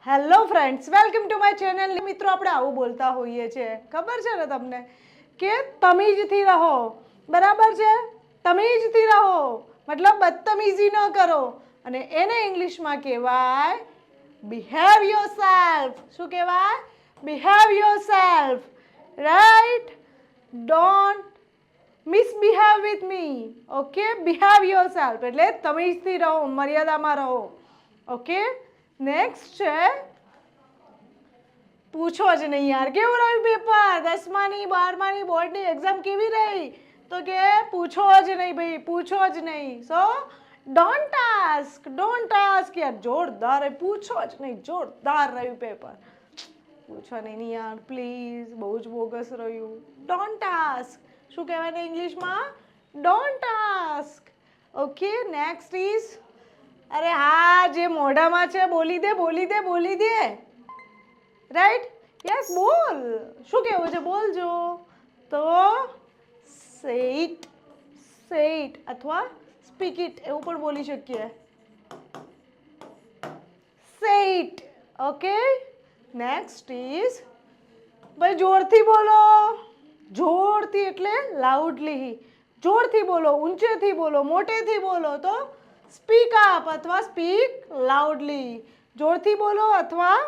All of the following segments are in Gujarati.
Hello friends, welcome to my channel. મિત્રો, આપણે આવું બોલતા હોઈએ છીએ, ખબર છે ને તમને, કે તમીજથી રહો. બરાબર છે? તમીજથી રહો મતલબ બદતમીજી ન કરો, અને એને ઇંગ્લિશમાં કહેવાય બિહેવ યોરસેલ્ફ. શું કહેવાય? Behave yourself. Right? Don't misbehave with me. Okay? Behave yourself એટલે તમીજથી રહો, મર્યાદામાં રહો. ઓકે? નેક્સ્ટ છે પૂછો જ નહીં યાર. કેવું રહ્યું પેપર? 10માની 12માની બોર્ડની એક્ઝામ કેવી રહી? તો કે પૂછો જ નહીં ભાઈ, પૂછો જ નહીં. સો ડોન્ટ આસ્ક યાર. જોરદાર રહ્યું. પૂછો જ નહીં, જોરદાર રહ્યું પેપર. પૂછો નહીં યાર પ્લીઝ, બહુ જ બોગસ રહ્યું. Don't ask. શું કહેવાય ને ઇંગ્લિશમાં? Don't ask. Okay, next is અરે હા, જે મોઢામાં છે બોલી દે, બોલી દે, બોલી દે. રાઈટ? યસ, બોલ. શું કહેવું છે? બોલજો. તો સે ઇટ અથવા સ્પીક ઇટ એવું પણ બોલી શકીએ. સે ઇટ. ઓકે, નેક્સ્ટ ઇઝ ભાઈ જોરથી બોલો. જોરથી એટલે લાઉડલી. જોરથી બોલો, ઊંચેથી બોલો, મોટેથી બોલો તો સ્પીક અપ અથવા સ્પીક લાઉડલી. જોરથી બોલો અથવા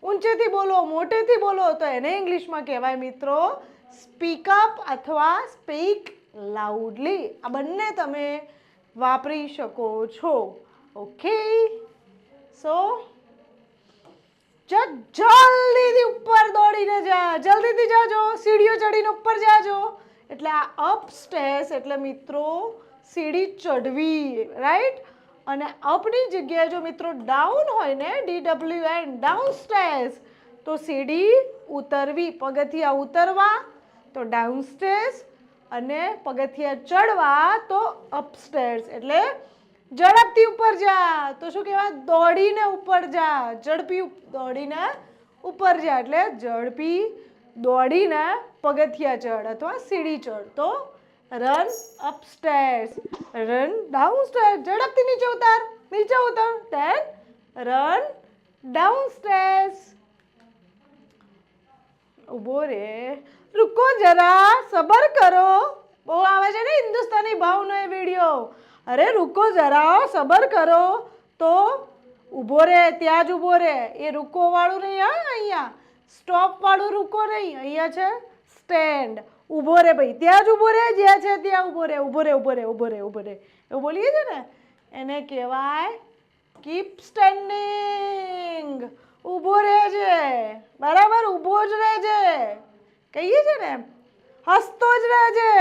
ઊંચેથી બોલો, મોટેથી બોલો તો એને ઇંગ્લિશમાં કહેવાય મિત્રો સ્પીક અપ અથવા સ્પીક લાઉડલી. આ બંને તમે વાપરી શકો છો. ઓકે, સો જલ્દીથી ઉપર દોડીને જા, જલ્દીથી જાજો, સીડીઓ ચડીને ઉપર જાજો. એટલે આ અપસ્ટેર્સ એટલે મિત્રો સીડી ચડવી. રાઈટ? અને અપની જગ્યાએ જો મિત્રો ડાઉન હોય ને, DWN ડાઉનસ્ટેર્સ, તો સીડી ઉતરવી, પગથિયા ઉતરવા તો ડાઉનસ્ટેર્સ, અને પગથિયા ચડવા તો અપસ્ટેર્સ. એટલે ઝડપથી ઉપર જા તો શું કહેવાય? દોડીને ઉપર જા. ઝડપી દોડીને ઉપર જા એટલે ઝડપી દોડીને પગથિયા ચડ અથવા સીડી ચડ તો રન અપસ્ટેર્સ. રન ડાઉનસ્ટેર્સ. ઝડપથી નીચે ઉતાર, નીચે ઉતર. Then run downstairs. ઉભો રે, રૂકો જરા, સબર કરો. બહુ આવે છે ને હિન્દુસ્તાની ભાવનો એ વિડીયો. અરે રૂકો જરા, સબર કરો. તો ઉભો રે, ત્યાં જ ઉભો રે. એ રૂકો વાળું નહીં, હા, અહીંયા સ્ટોપ વાળું રૂકો નહીં, અહીંયા છે સ્ટેન્ડ. ઉભો રે ભાઈ, ત્યાં જ ઉભો રે, જ્યાં છે ત્યાં ઉભો રે. ઉભો રે, ઉભો રે, ઉભો રે, ઉભો રે એવું બોલીએ છે ને, એને કહેવાય કીપ સ્ટેન્ડિંગ. ઉભો રહેજે. બરાબર? ઉભો જ રહેજે. કહીએ છે ને હસતો જ રહેજે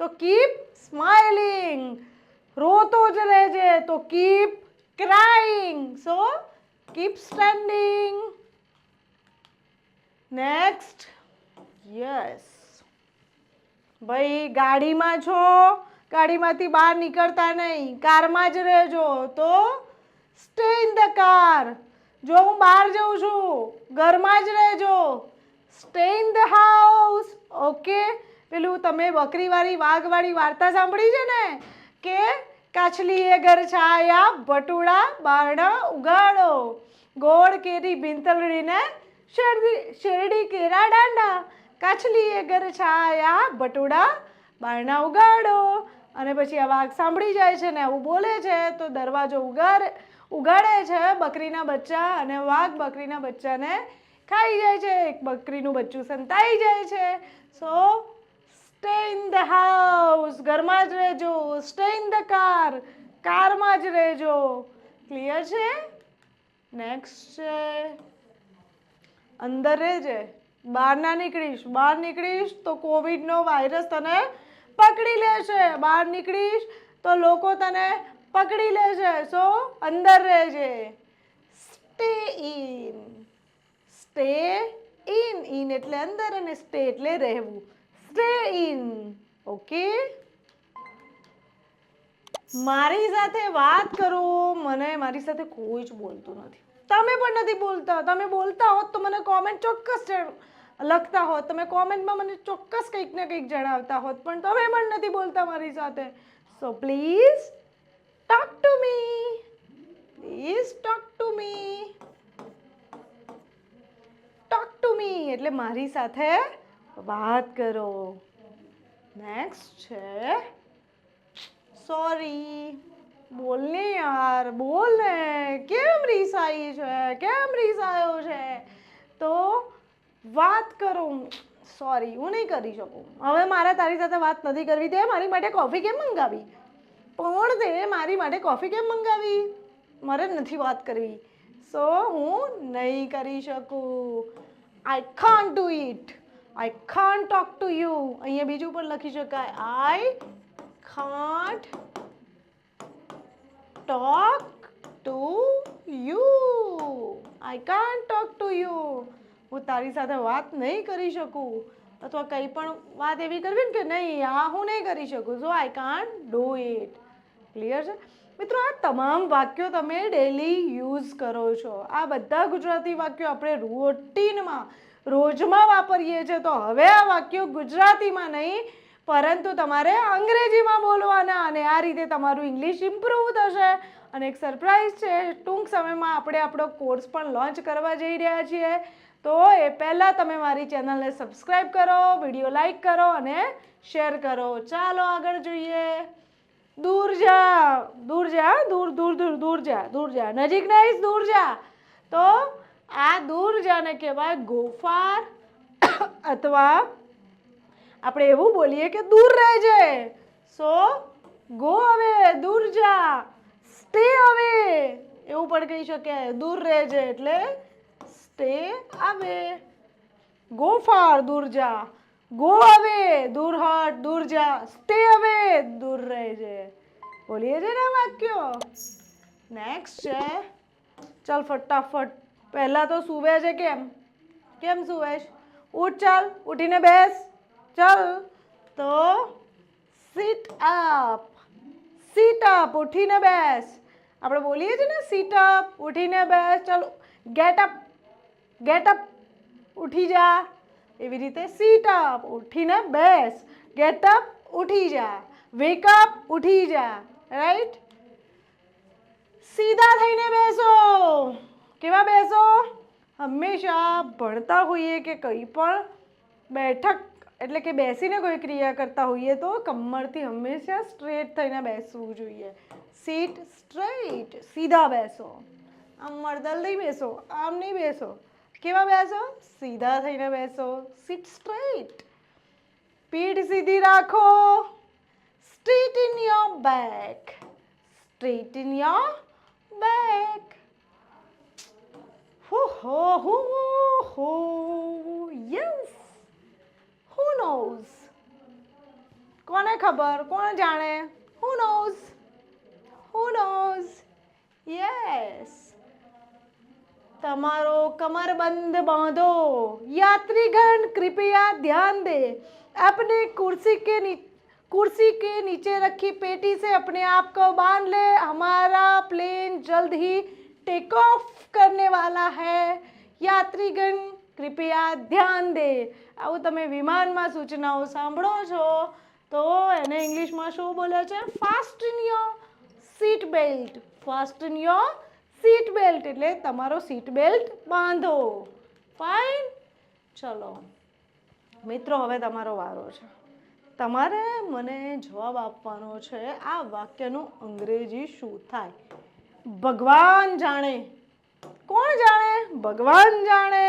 તો કીપ સ્માઇલિંગ. રોતો જ રહેજે તો કીપ ક્રાઇંગ. સો કીપ સ્ટેન્ડિંગ. નેક્સ્ટ. યસ ભાઈ, ગાડીમાં છો, ગાડીમાંથી બહાર નીકળતા નહીં, કારમાં જ રહેજો તો સ્ટે ઇન ધ કાર. જો હું બહાર જઉં છું, ઘરમાં જ રહેજો, stay in the house. Okay, પેલું તમે બકરીવાળી વાઘવાળી વાર્તા સાંભળી છે ને, કે કાચલીએ ઘર છાયા, ભટુડા બારણા ઉગાડો, ગોળ કેરી ભીંતળડીને શેરડી કેરા દાંડા, કાચલીએ ઘર છાયા, ભટુડા બારણા ઉગાડો. અને પછી આ વાઘ સાંભળી જાય છે ને આવું બોલે છે તો દરવાજો ઉગાડે છે બકરીના બચ્ચા, અને વાઘ બકરીના બચ્ચાને ખાઈ જાય છે. એક બકરીનું બચ્ચું સંતાઈ જાય છે. સો સ્ટે ઇન ધ હાઉસ, ઘરમાં જ રહેજો. સ્ટે ઇન ધ કાર, કારમાં જ રહેજો. ક્લિયર છે? નેક્સ્ટ છે અંદર રહેજે, બહાર ના નીકળીશ. બહાર નીકળીશ તો કોવિડનો વાયરસ તને પકડી લેશે. બહાર નીકળીશ તો લોકો તને પકડી લેશે. સો અંદર રહેજે. Stay in. Stay in. In એટલે અંદર અને સ્ટે એટલે રહેવું. Stay in. ઓકે, મારી સાથે વાત કરો. મને મારી સાથે કોઈ જ બોલતું નથી. તમે પણ નથી બોલતા. તમે બોલતા હોત તો મને કોમેન્ટ ચોક્કસ લખતા હોત. તમે કોમેન્ટમાં મને ચોક્કસ કંઈક ને કંઈક જણાવતા હોત, પણ તમે પણ નથી બોલતા મારી સાથે. So please talk to me. Please talk to me. એટલે મારી સાથે વાત કરો. નેક્સ્ટ છે સોરી. બોલ ને યાર, બોલ ને. કેમ રીસાઈ છે, કેમ રીસાયો છે? તો વાત કરું. સોરી, હું નહીં કરી શકું. હવે મારે તારી સાથે વાત નથી કરવી. તે મારી માટે કોફી કેમ મંગાવી? પણ તે મારી માટે કોફી કેમ મંગાવી? મારે નથી વાત કરવી. સો હું નહીં કરી શકું. આઈ can't do it. I can't talk to you. અહીંયા બીજું પણ લખી શકાય. I can't talk to you. I can't talk to you. હું તારી સાથે વાત નહીં કરી શકું. અથવા કંઈ પણ વાત એવી કરવી ને કે નહીં, આ હું નહીં કરી શકું. So I can't do it. Clear છે મિત્રો? આ તમામ વાક્યો તમે ડેલી યુઝ કરો છો. આ બધા ગુજરાતી વાક્યો આપણે રૂટીનમાં રોજમાં વાપરીએ છીએ. તો હવે આ વાક્યો ગુજરાતીમાં નહીં પરંતુ તમારે અંગ્રેજીમાં બોલવાના, અને આ રીતે તમારું ઇંગ્લિશ ઇમ્પ્રૂવ થશે. અને એક સરપ્રાઈઝ છે, ટૂંક સમયમાં આપણે આપણો કોર્સ પણ લોન્ચ કરવા જઈ રહ્યા છીએ. તો એ પહેલાં તમે મારી ચેનલને સબસ્ક્રાઈબ કરો, વિડીયો લાઈક કરો અને શેર કરો. ચાલો આગળ જોઈએ. દૂર જા, દૂર જા, દૂર દૂર દૂર દૂર જા, દૂર જા. નજીક નહીં, દૂર જા. તો આ દૂર જાને કહેવાય ગો ફાર, અથવા આપણે એવું બોલીએ કે દૂર રહેજે. સો ગો અવે, દૂર જા. સ્ટે અવે એવું પણ કહી શકાય. દૂર રહેજે એટલે સ્ટે અવે. ગો ફાર, દૂર જા. ગો અવે, દૂર હટ, દૂર જા. સ્ટે અવે, દૂર રહેજે. બોલીએ છે ને વાક્યો. નેક્સ્ટ છે, ચાલ ફટાફટ. પહેલા તો સૂવે છે. કેમ કેમ સૂવે છે? ઉઠ, ચાલ, ઉઠીને બેસ. ચાલ. તો સિટ અપ. સિટ અપ, ઉઠીને બેસ. આપણે બોલીએ છીએ ને સિટ અપ, ઉઠીને બેસ. ચાલો ગેટ અપ. ગેટ અપ, ઉઠી જા. એવી રીતે સિટ અપ, ઉઠીને બેસ. ગેટ અપ, ઉઠી જા. વેક અપ, ઉઠી જા. રાઈટ? સીધા થઈને બેસો. કેવા બેસો? હંમેશા ભણતા હોઈએ કે કંઈ પણ બેઠક એટલે કે બેસીને કોઈ ક્રિયા કરતા હોઈએ તો કમરથી હંમેશા સ્ટ્રેટ થઈને બેસવું જોઈએ. સીટ સ્ટ્રેટ, સીધા બેસો. આમ મરદલ નહીં બેસો, આમ નહીં બેસો. કેવા બેસો? સીધા થઈને બેસો. Seat straight. પીઠ સીધી રાખો. Straight your back. Straight your back. હો યસ. Who knows? કોને ખબર? કોણ જાણે? Who knows? Who knows? Yes. તમારો कमरबंद बांधो. यात्रीगण कृपया ध्यान दें. अपने कुर्सी के नीचे रखी पेटी से अपने आप को बांध ले. हमारा प्लेन जल्द ही टेक ऑफ करने वाला है. यात्रीगण કૃપયા ધ્યાન દે. આવું તમે વિમાનમાં સૂચનાઓ સાંભળો છો તો એને ઇંગ્લિશમાં શું બોલે છે? Fasten your seat belt. Fasten your seat belt એટલે તમારો સીટ બેલ્ટ બાંધો. ફાઇન. ચલો મિત્રો, હવે તમારો વારો છે. તમારે મને જવાબ આપવાનો છે આ વાક્યનું અંગ્રેજી શું થાય. ભગવાન જાણે. કોણ જાણે? ભગવાન જાણે.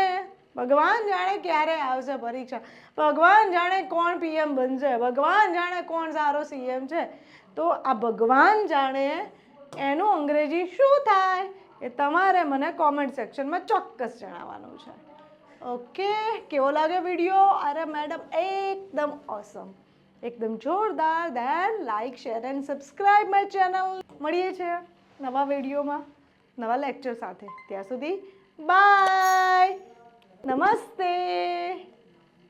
ભગવાન જાણે ક્યારે આવશે પરીક્ષા. ભગવાન જાણે કોણ પીએમ બનશે. ભગવાન જાણે કોણ સારો સીએમ છે. તો આ ભગવાન જાણે એનું અંગ્રેજી શું થાય એ તમારે મને કોમેન્ટ સેક્શનમાં ચોક્કસ જણાવવાનું છે. ઓકે, કેવો લાગે વિડીયો? અરે મેડમ એકદમ ઓસમ, એકદમ જોરદાર. Then like, share and subscribe my channel. મળીએ છીએ નવા વિડીયોમાં નવા લેક્ચર સાથે. ત્યાં સુધી બાય. નમસ્તે.